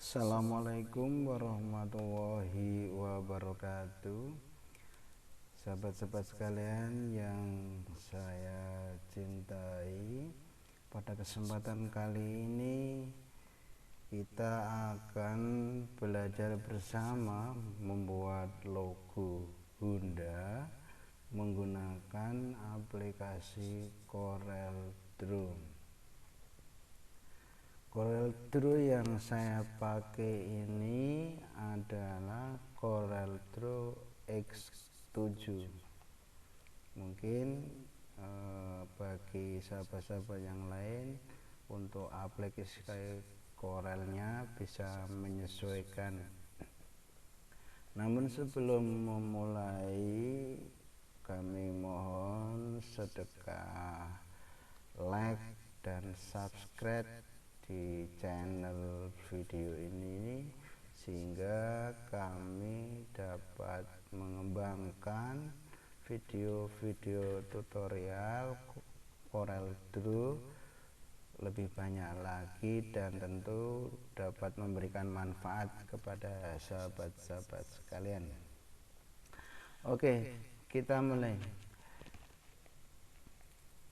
Assalamualaikum warahmatullahi wabarakatuh. Sahabat-sahabat sekalian yang saya cintai, pada kesempatan kali ini kita akan belajar bersama membuat logo Honda menggunakan aplikasi CorelDRAW. CorelDRAW yang saya pakai ini adalah CorelDRAW X7. Mungkin bagi sahabat-sahabat yang lain untuk aplikasi Corelnya bisa menyesuaikan. Namun sebelum memulai, kami mohon sedekah like dan subscribe di channel video ini sehingga kami dapat mengembangkan video-video tutorial CorelDRAW lebih banyak lagi dan tentu dapat memberikan manfaat kepada sahabat-sahabat sekalian. Oke, kita mulai.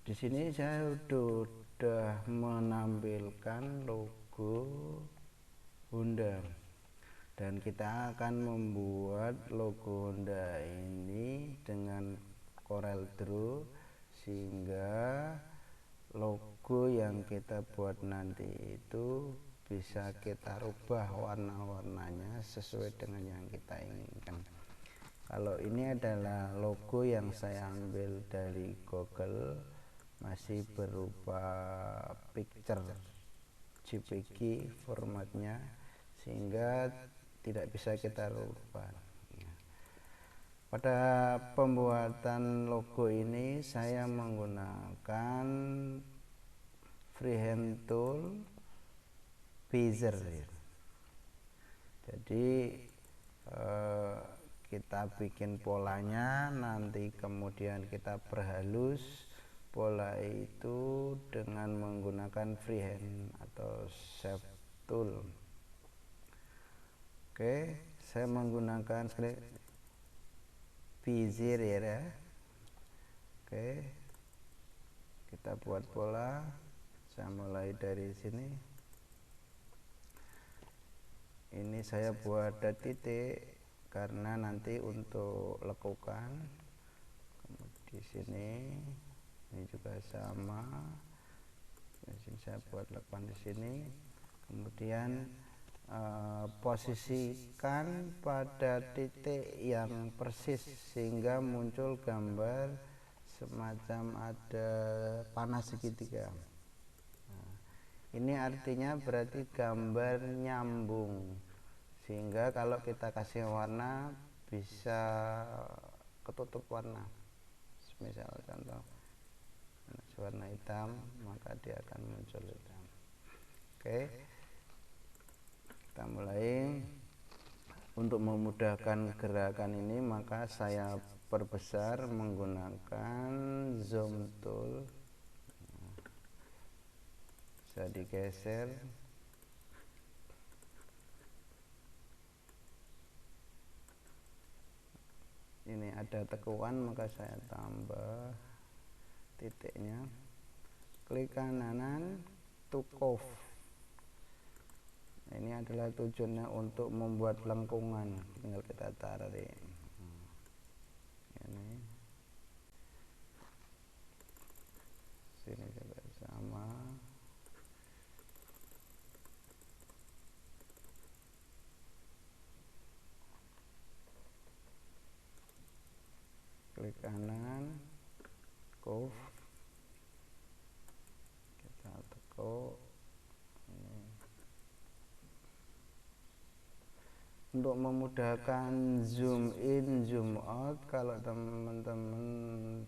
Di sini saya sudah menampilkan logo Honda dan kita akan membuat logo Honda ini dengan CorelDRAW sehingga logo yang kita buat nanti itu bisa kita rubah warna-warnanya sesuai dengan yang kita inginkan. Kalau ini adalah logo yang saya ambil dari Google, masih berupa picture JPG formatnya sehingga tidak bisa kita rubah. Pada pembuatan logo ini saya menggunakan freehand tool bezier. Jadi kita bikin polanya, nanti kemudian kita perhalus pola itu dengan menggunakan freehand atau shape tool. Oke, saya menggunakan bezier ya. Oke, kita buat pola. Saya mulai dari sini. Ini saya buat ada titik karena nanti untuk lekukan. Di sini ini juga sama. Di sini saya buat lekukan di sini. Kemudian posisikan pada titik yang persis sehingga muncul gambar semacam ada panah segitiga. Ini artinya berarti gambar nyambung sehingga kalau kita kasih warna bisa ketutup warna. Misal contoh warna hitam, maka dia akan muncul hitam. Oke, kita mulai. Untuk memudahkan gerakan ini maka saya perbesar menggunakan zoom tool. Bisa digeser. Ini ada tekuan maka saya tambah titiknya. Klik kanan to curve. Ini adalah tujuannya untuk membuat lengkungan, tinggal kita tarik. Ini sini juga sama. Klik kanan, curve, kita tekuk. Untuk memudahkan zoom in, zoom out, kalau teman-teman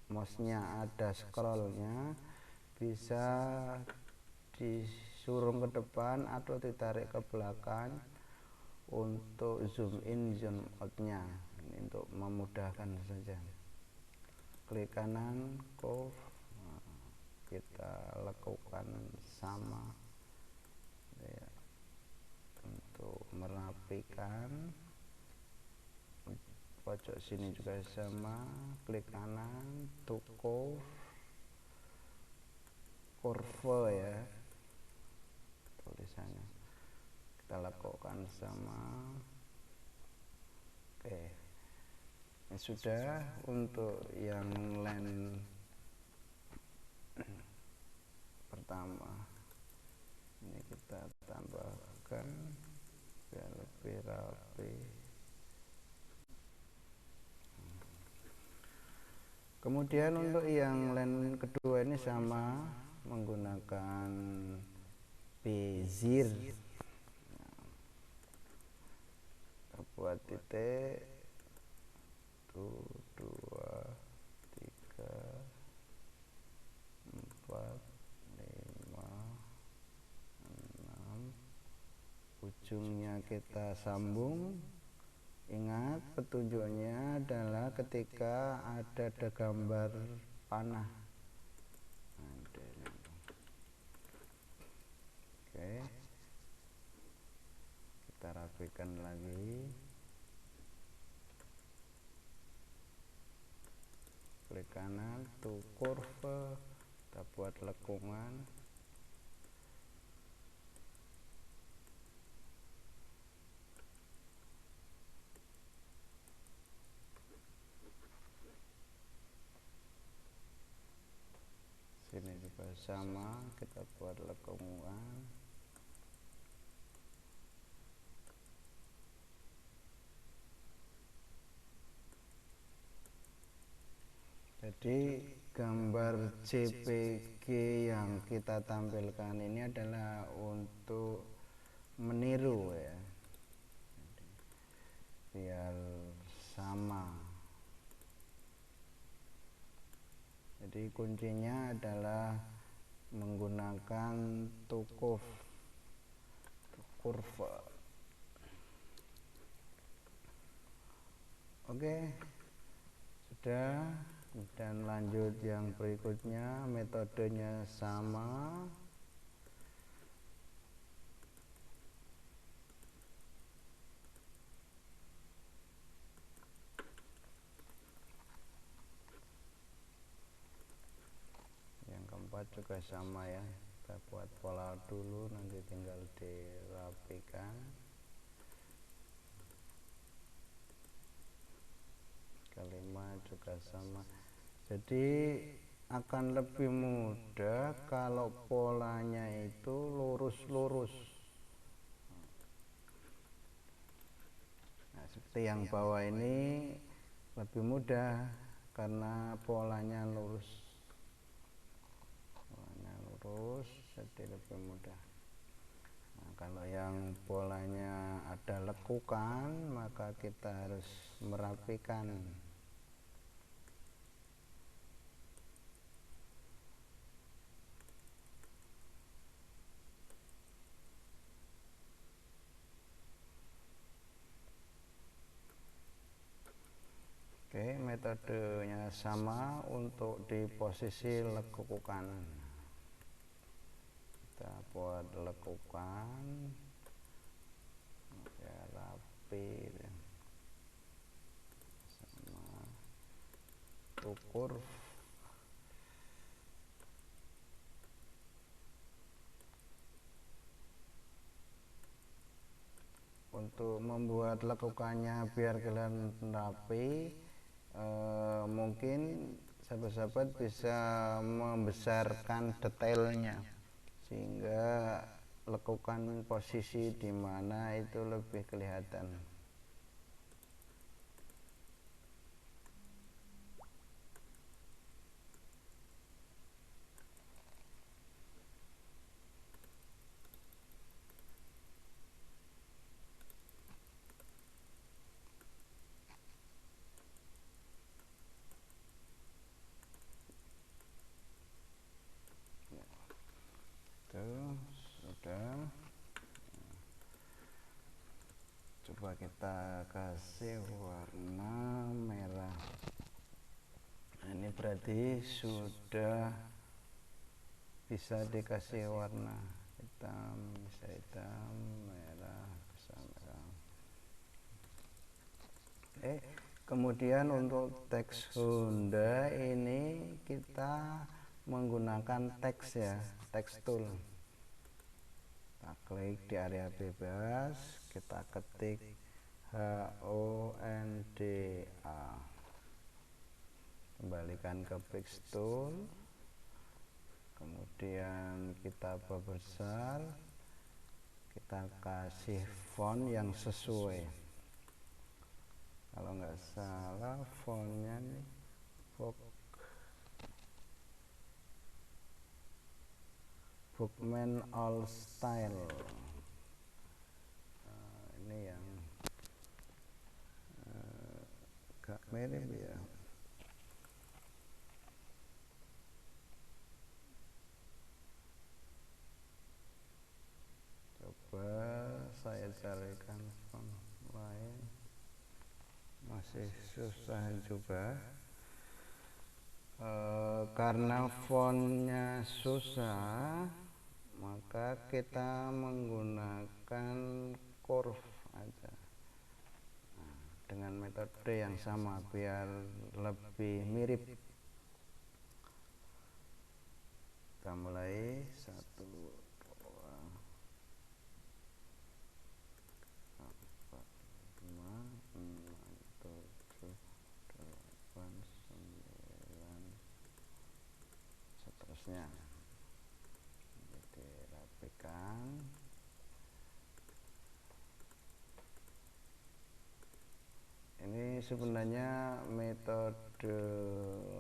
mouse-nya ada scrollnya, bisa disurung ke depan atau ditarik ke belakang untuk zoom in, zoom out-nya. Ini untuk memudahkan saja. Klik kanan, curve, kita lakukan sama. merapikan. Pojok sini juga sama, klik kanan, to curve ya tulisannya, kita lakukan sama. Oke, ini sudah. Untuk yang line pertama ini kita tambahkan biar lebih rapi. Kemudian untuk yang line kedua ini sama, menggunakan bezier. Kita buat titik 1, 2, 3, 4, 5, 6. Ujungnya kita sambung. Ingat, petunjuknya adalah ketika ada gambar panah. Oke, kita rapikan lagi, klik kanan, to curve, kita buat lekungan. Sini juga sama, kita buat lekungan. Jadi gambar JPG yang kita tampilkan ini adalah untuk meniru ya, biar sama. Jadi kuncinya adalah menggunakan to curve. Oke, sudah. Dan lanjut yang berikutnya, metodenya sama. Yang keempat juga sama ya, kita buat pola dulu, nanti tinggal dirapikan. Kelima juga sama. Jadi akan lebih mudah kalau polanya itu lurus-lurus. Nah, seperti yang bawah ini lebih mudah karena polanya lurus. Jadi lebih mudah. Nah, kalau yang polanya ada lekukan, maka kita harus merapikan. Oke, metodenya sama untuk di posisi lekukan. Kita buat lekukan ya, rapi sama ukur. Untuk membuat lekukannya biar kelihatan rapi, mungkin sahabat-sahabat bisa membesarkan detailnya sehingga lekukan posisi di mana itu lebih kelihatan. Sudah. Coba kita kasih warna merah. Nah, ini berarti sudah bisa dikasih warna hitam, bisa hitam, merah, bisa merah. Kemudian untuk teks Honda ini kita menggunakan teks ya, teks tool. Kita klik di area bebas, kita ketik HONDA, kembalikan ke Pix Tool, kemudian kita perbesar, kita kasih font yang sesuai. Kalau nggak salah fontnya nih Bookman All Style. Ini yang agak mirip ya. Coba saya carikan font lain, masih susah juga. Karena fontnya susah, maka kita menggunakan curve aja, dengan metode yang sama biar lebih mirip. Kita mulai 1, 2, 4, 5, 6, 7, 8, 9, seterusnya. Dirapikan. Ini sebenarnya metode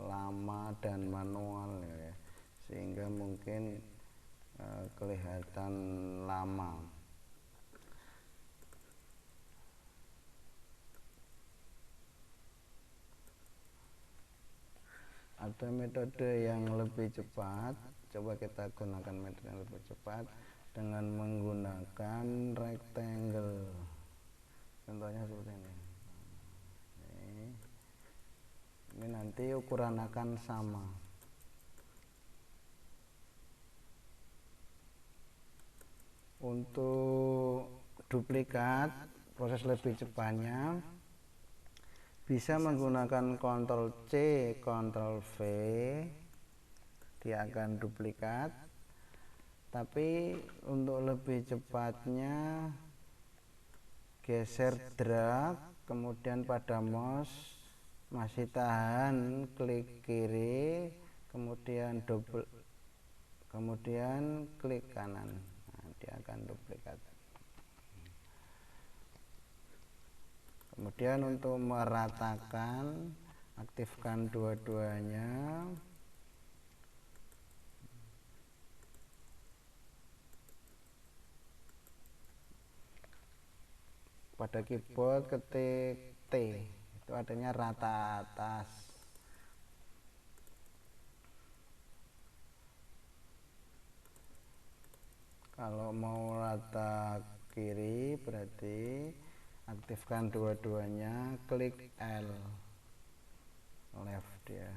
lama dan manual ya, sehingga mungkin kelihatan lama. Ada metode yang lebih cepat, coba kita gunakan metode yang lebih cepat dengan menggunakan rectangle. Contohnya seperti ini. Ini nanti ukuran akan sama. Untuk duplikat, proses lebih cepatnya bisa menggunakan Ctrl C, Ctrl V, dia akan duplikat. Tapi untuk lebih cepatnya geser drag, kemudian pada mouse masih tahan, klik kiri, kemudian double, kemudian klik kanan. Nah, dia akan duplikat. Kemudian untuk meratakan, aktifkan dua-duanya. Pada keyboard ketik T, itu artinya rata atas. Kalau mau rata kiri berarti aktifkan dua-duanya, klik L, left ya.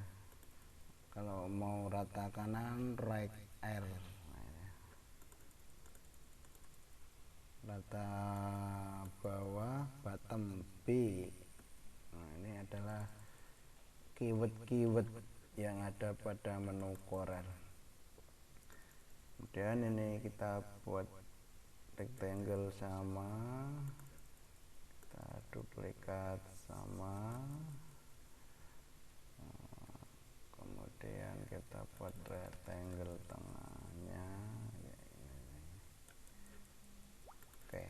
Kalau mau rata kanan, right R. Rata bawah, bottom B. Nah, ini adalah keyword-keyword yang ada pada menu Corel. Kemudian ini kita buat rectangle sama, kita duplikat sama, kemudian kita buat rectangle tengahnya. Oke.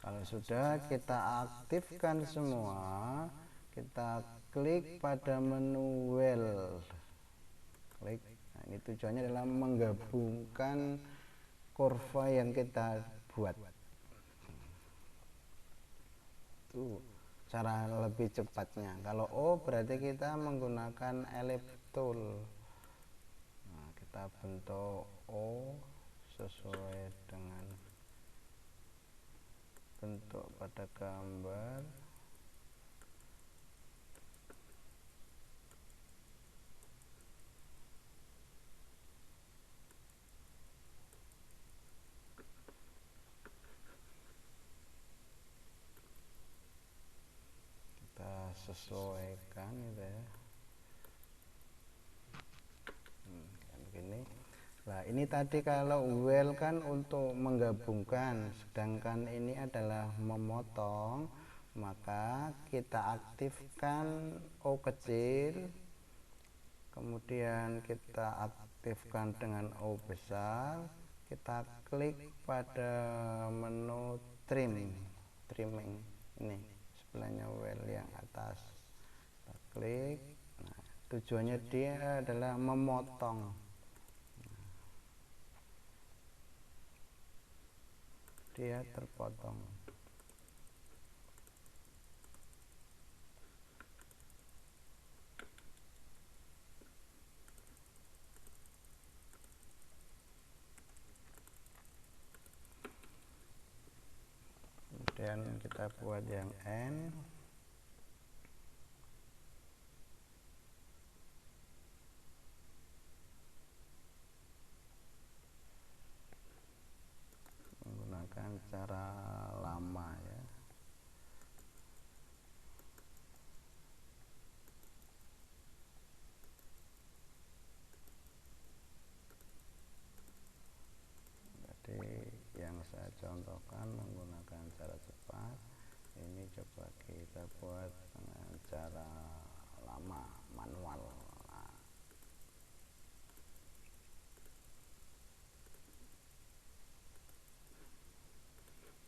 Kalau sudah kita aktifkan semua, kita klik pada menu weld, klik. Nah, ini tujuannya adalah menggabungkan kurva yang kita buat. Itu cara lebih cepatnya. Kalau O berarti kita menggunakan ellipse tool. Nah, kita bentuk O sesuai dengan bentuk pada gambar. sesuaikan gitu ya. Kan begini. Nah ini tadi kalau well kan untuk menggabungkan, sedangkan ini adalah memotong, maka kita aktifkan O kecil, kemudian kita aktifkan dengan O besar, kita klik pada menu trimming ini sebelahnya well yang atas, kita klik. Nah, tujuannya dia adalah memotong, dia terpotong. Kemudian kita buat yang N, menggunakan cara lama ya. Jadi yang saya contohkan menggunakan cara cepat, ini coba kita buat dengan cara lama, manual. Nah,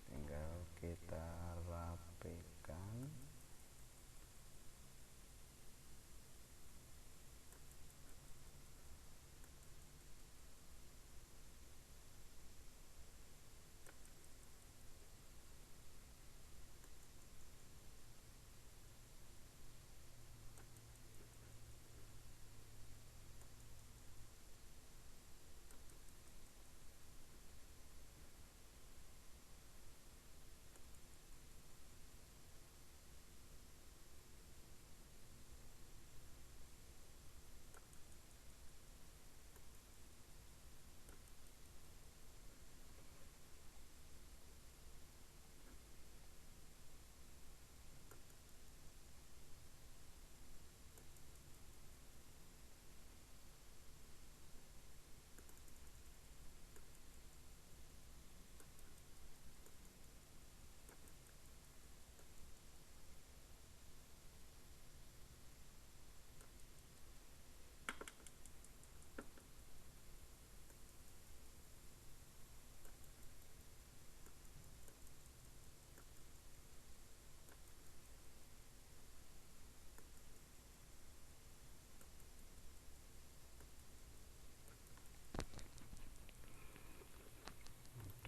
tinggal kita rapikan.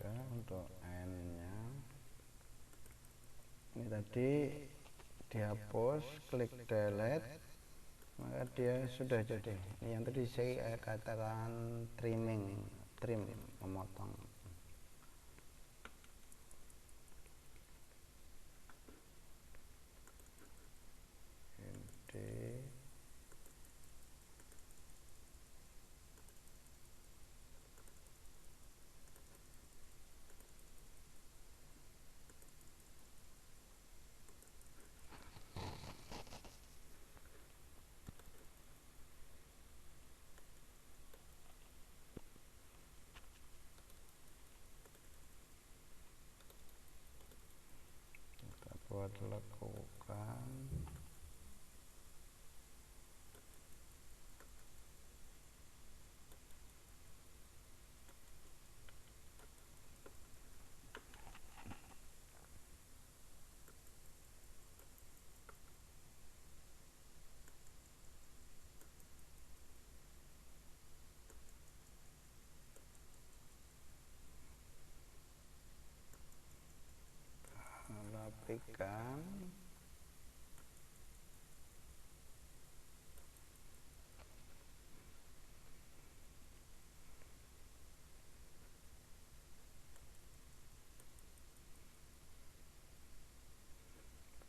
Untuk N nya ini tadi dihapus, klik delete, maka dia sudah jadi. Ini yang tadi saya katakan trim, memotong. Ini kita buat lekukan. Rapikan.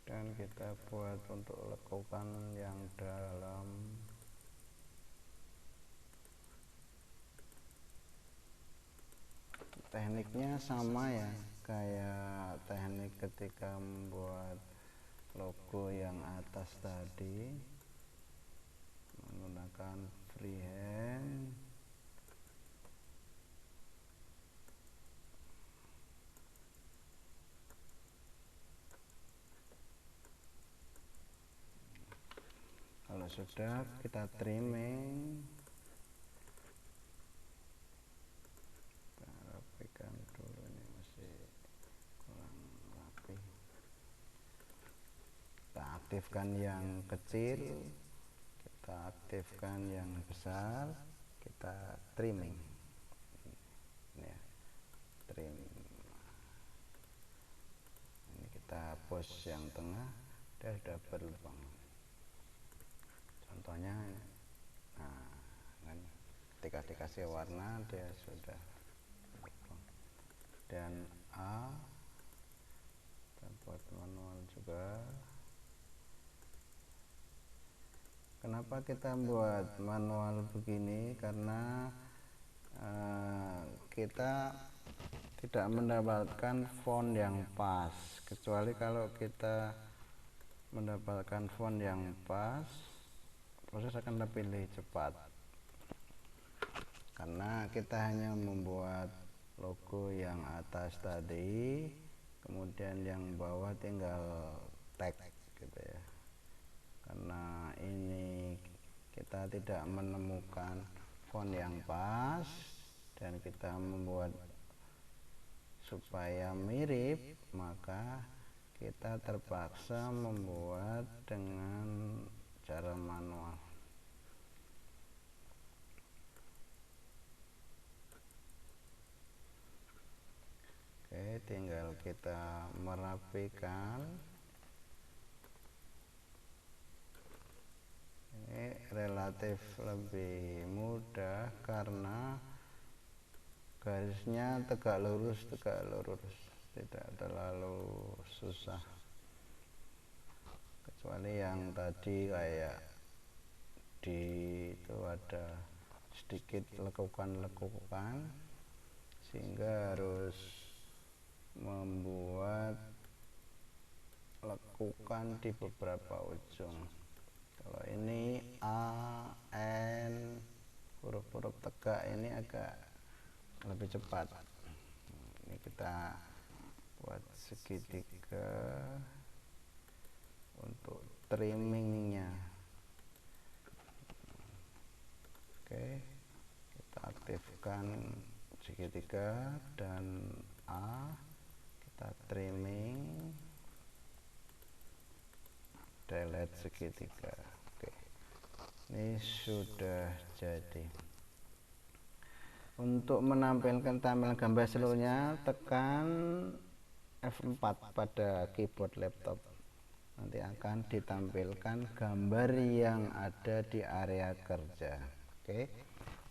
Dan kita buat untuk lekukan yang dalam. Tekniknya sama ya, kayak teknik ketika membuat logo yang atas tadi menggunakan freehand. Kalau sudah, kita trimming, kita rapikan dulu, ini masih kurang rapi. Kita aktifkan yang kecil, kita aktifkan yang besar, kita trimming. Ini ya, trim. Ini kita pose yang tengah, dia sudah berlubang. Contohnya, nah, kan ketika dikasih warna dia sudah berlubang. Dan A kita buat manual juga. Kenapa kita buat manual begini? Karena kita tidak mendapatkan font yang pas, kecuali kalau kita mendapatkan font yang pas, proses akan lebih cepat, karena kita hanya membuat logo yang atas tadi, kemudian yang bawah tinggal tag gitu ya. Karena ini kita tidak menemukan font yang pas dan kita membuat supaya mirip, maka kita terpaksa membuat dengan cara manual. Oke, tinggal kita merapikan. Ini relatif lebih mudah karena garisnya tegak lurus, tidak terlalu susah. Kecuali yang tadi kayak di itu ada sedikit lekukan-lekukan, sehingga harus membuat lekukan di beberapa ujung. Kalau ini A, N, huruf-huruf tegak ini agak lebih cepat. Ini kita buat segitiga untuk trimmingnya. Oke, kita aktifkan segitiga dan A, kita trimming, delete segitiga. Oke, ini sudah jadi. Untuk menampilkan tampilan gambar seluruhnya, tekan F4 pada keyboard laptop. Nanti akan ditampilkan gambar yang ada di area kerja. Oke,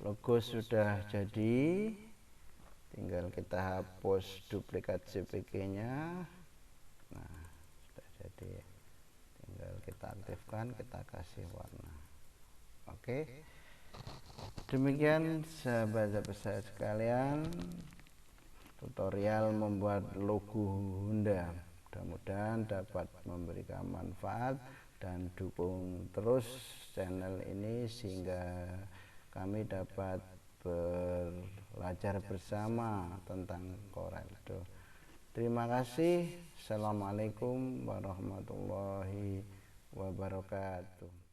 logo sudah jadi, tinggal kita hapus duplikat JPG-nya. Nah, sudah jadi, tinggal kita aktifkan, kita kasih warna. Oke, demikian sahabat-sahabat saya sekalian, tutorial membuat logo Honda. Mudah-mudahan dapat memberikan manfaat dan dukung terus channel ini sehingga kami dapat belajar bersama tentang Corel. Terima kasih. Assalamualaikum warahmatullahi wabarakatuh.